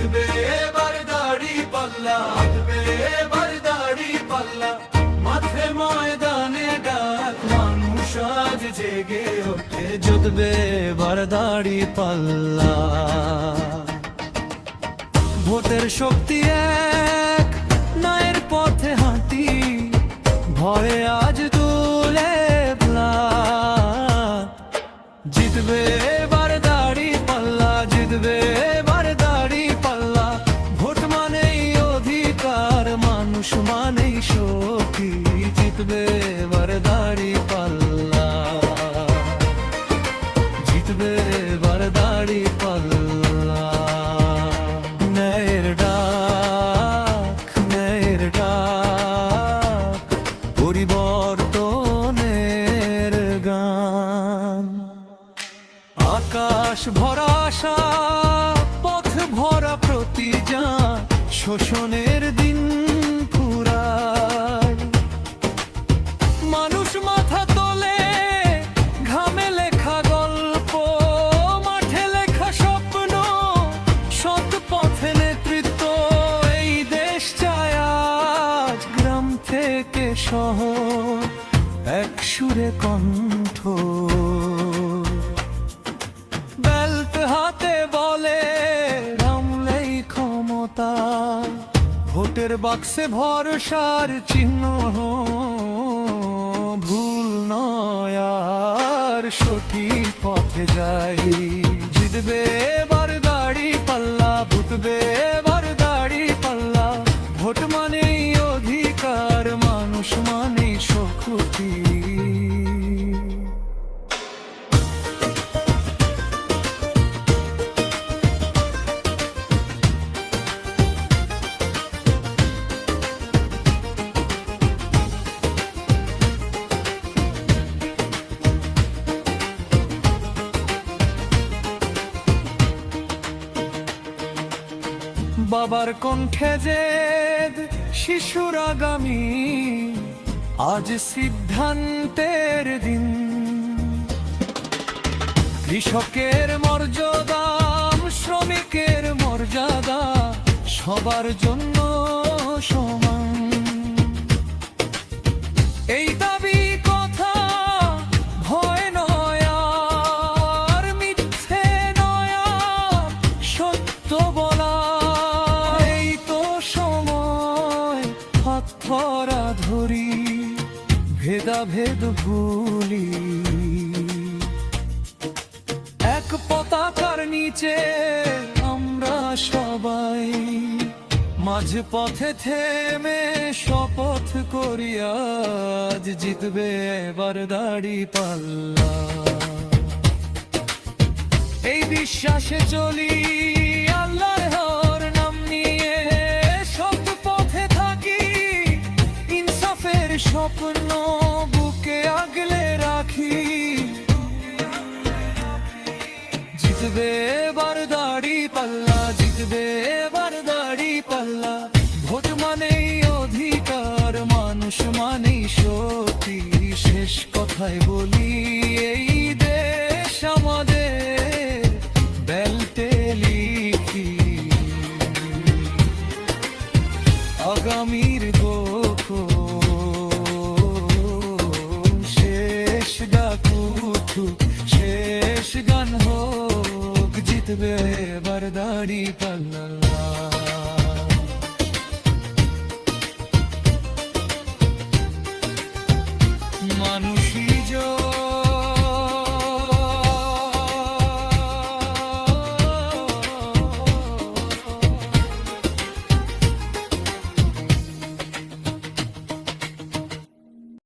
জিতবে এবার দাড়ি পাল্লা, জিতবে এবার দাড়ি পাল্লা। মাঠে ময়দানে ডাক, মানুষ আজ জেগে ওঠে, জিতবে এবার দাড়ি পাল্লা। ভোটের শক্তি এক, ন্যায়ের পথে হাঁটি, ভয়ে আজ তুলে জিতবে এবার দাড়ি পাল্লা, জিতবে এবার দাড়ি পাল্লা। ভোট মানেই অধিকার, মানুষ মানেই শক্তি, জিতবে এবার দাড়ি পাল্লা, জিতবে এবার দাড়ি পাল্লা। ন্যায়ের ডাক, ন্যায়ের ডাক, পরিবর্তনের গান। আকাশ ভরা আশা, পথ ভরা প্রতিযান, শোষণের দিন ফুরায়। মানুষ মাথা তোলে, ঘামে লেখা গল্প, মাঠে লেখা স্বপ্ন, সৎ পথে নেতৃত্ব। এই দেশ চায় আজ গ্রাম থেকে শহর, এক সুরে কণ্ঠ। হাতে বলে রামলেই ক্ষমতা, ভোটের বাক্সে ভরসার চিহ্ন, ভুল নয় আর সঠিক পথে যাই। জিতবে এবার দাড়ি পাল্লা, জিতবে এবার দাড়ি পাল্লা। ভোট মানেই অধিকার, মানুষ মানেই শক্তি। বাবার কণ্ঠে জেদ, শিশুর আগামী, আজ সিদ্ধান্তের দিন। কৃষকের মর্যাদা, শ্রমিকের মর্যাদা, সবার জন্য সমান। এই দাবি কথা ভয় নয় আর মিথ্যে নয়, সত্য বলা। ধরা ধরি, ভেদাভেদ ভুলি, এক পতাকার নিচে আমরা সবাই। মাঝ পথে থেমে শপথ করি, আজ জিতবে এবার দাড়ি পাল্লা। এই বিশ্বাসে চলি, আল্লাহর নাম নিয়ে সৎ পথে থাকি, ইনসাফের স্বপ্ন বুকে আগলে রাখি। জিতবে এবার দাড়ি পাল্লা, জিতবে এবার দাড়ি পাল্লা। ভোট মানেই অধিকার, মানুষ মানেই শক্তি। শেষ কথায় বলি, এই দেশ আমাদের, বেল্টে লিখি আগামীর শেষ ডাক উঠুক, শেষ গান হোক, জিতবে এবার দাড়ি পাল্লা।